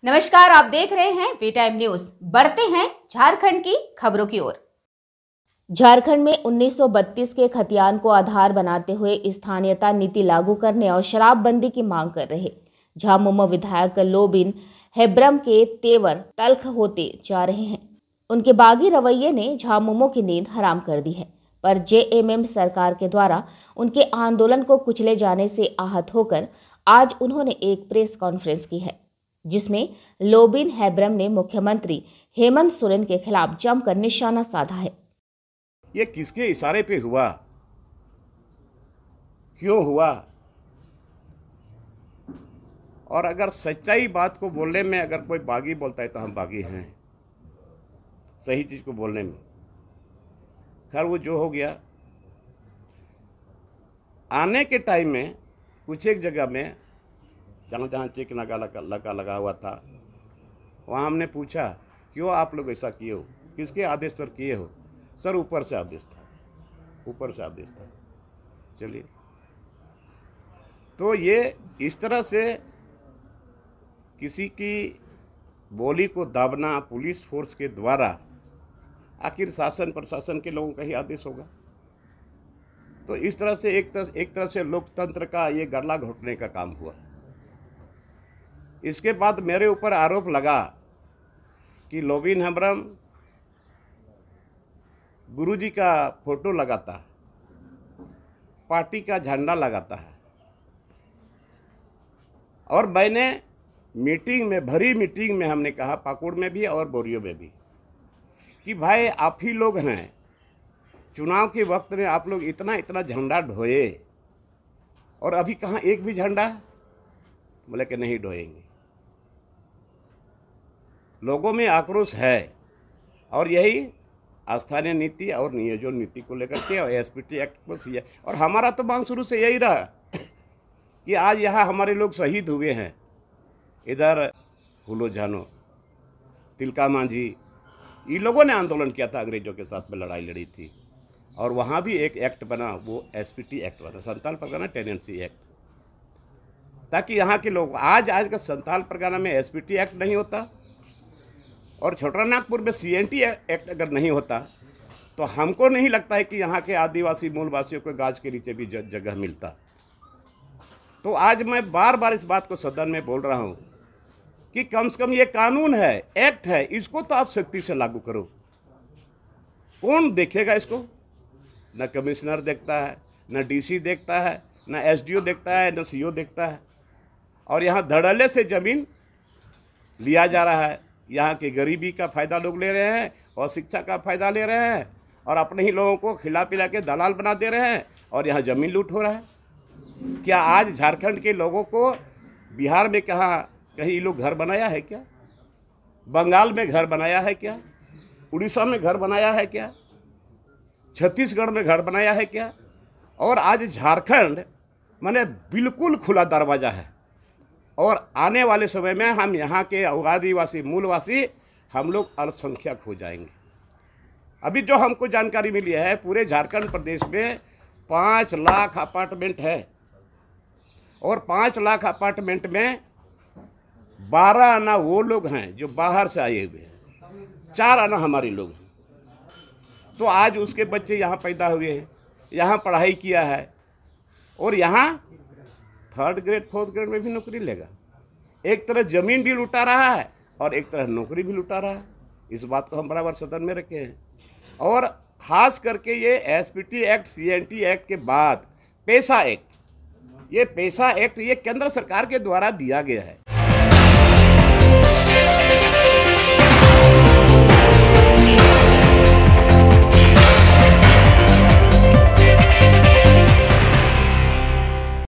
नमस्कार, आप देख रहे हैं वी टाइम न्यूज। बढ़ते हैं झारखंड की खबरों की ओर। झारखंड में 1932 के खतियान को आधार बनाते हुए स्थानीयता नीति लागू करने और शराबबंदी की मांग कर रहे झामुमो विधायक लोबिन हेब्रम के तेवर तल्ख होते जा रहे हैं। उनके बागी रवैये ने झामुमो की नींद हराम कर दी है, पर जेएमएम सरकार के द्वारा उनके आंदोलन को कुचले जाने से आहत होकर आज उन्होंने एक प्रेस कॉन्फ्रेंस की है, जिसमें लोबिन हेब्रम ने मुख्यमंत्री हेमंत सोरेन के खिलाफ जमकर निशाना साधा है। ये किसके इशारे पे हुआ, क्यों हुआ, और अगर सच्चाई बात को बोलने में अगर कोई बागी बोलता है तो हम बागी हैं सही चीज को बोलने में। खैर वो जो हो गया, आने के टाइम में कुछ एक जगह में जहाँ जहाँ चेक लगा हुआ था, वहाँ हमने पूछा क्यों आप लोग ऐसा किए हो, किसके आदेश पर किए हो। सर ऊपर से आदेश था, ऊपर से आदेश था। चलिए, तो ये इस तरह से किसी की बोली को दाबना पुलिस फोर्स के द्वारा, आखिर शासन प्रशासन के लोगों का ही आदेश होगा। तो इस तरह से एक तरह से लोकतंत्र का ये गला घोटने का काम हुआ। इसके बाद मेरे ऊपर आरोप लगा कि लोबिन हेब्रम गुरुजी का फोटो लगाता, पार्टी का झंडा लगाता है, और मैंने मीटिंग में, भरी मीटिंग में हमने कहा, पाकुड़ में भी और बोरियो में भी, कि भाई आप ही लोग हैं, चुनाव के वक्त में आप लोग इतना इतना झंडा ढोए और अभी कहाँ एक भी झंडा। बोले कि नहीं ढोएंगे। लोगों में आक्रोश है, और यही स्थानीय नीति और नियोजन नीति को लेकर के और एसपीटी एक्ट को सी है। और हमारा तो मांग शुरू से यही रहा कि आज यहाँ हमारे लोग शहीद हुए हैं। इधर फूलो झानो, तिलका मांझी, ये लोगों ने आंदोलन किया था, अंग्रेजों के साथ में लड़ाई लड़ी थी, और वहाँ भी एक एक्ट बना, वो एसपीटी एक्ट बना, संथाल परगना टेनेंसी एक्ट, ताकि यहाँ के लोग, आज का संथाल परगना में एसपीटी एक्ट नहीं होता और छोटा नागपुर में सीएनटी एक्ट अगर नहीं होता, तो हमको नहीं लगता है कि यहाँ के आदिवासी मूलवासियों को गाछ के नीचे भी जगह मिलता। तो आज मैं बार बार इस बात को सदन में बोल रहा हूँ कि कम से कम ये कानून है, एक्ट है, इसको तो आप सख्ती से लागू करो। कौन देखेगा इसको? न कमिश्नर देखता है, न डीसी देखता है, न एसडीओ देखता है, न सीओ देखता है। और यहाँ धड़ल्ले से ज़मीन लिया जा रहा है। यहाँ की गरीबी का फ़ायदा लोग ले रहे हैं और शिक्षा का फ़ायदा ले रहे हैं, और अपने ही लोगों को खिला पिला के दलाल बना दे रहे हैं, और यहाँ ज़मीन लूट हो रहा है। क्या आज झारखंड के लोगों को बिहार में कहीं लोग घर बनाया है क्या? बंगाल में घर बनाया है क्या? उड़ीसा में घर बनाया है क्या? छत्तीसगढ़ में घर बनाया है क्या? और आज झारखंड माने बिल्कुल खुला दरवाज़ा है, और आने वाले समय में हम यहाँ के आदिवासी मूलवासी हम लोग अल्पसंख्यक हो जाएंगे। अभी जो हमको जानकारी मिली है, पूरे झारखंड प्रदेश में 5 लाख अपार्टमेंट है, और 5 लाख अपार्टमेंट में 12 आना वो लोग हैं जो बाहर से आए हुए हैं, 4 आना हमारे लोग हैं। तो आज उसके बच्चे यहाँ पैदा हुए हैं, यहाँ पढ़ाई किया है, और यहाँ 3rd ग्रेड 4th ग्रेड में भी नौकरी लेगा। एक तरह ज़मीन भी लुटा रहा है और एक तरह नौकरी भी लुटा रहा है। इस बात को हम बराबर सदन में रखे हैं। और ख़ास करके ये एसपीटी एक्ट, सीएनटी एक्ट के बाद पेशा एक्ट, ये पेशा एक्ट ये केंद्र सरकार के द्वारा दिया गया है।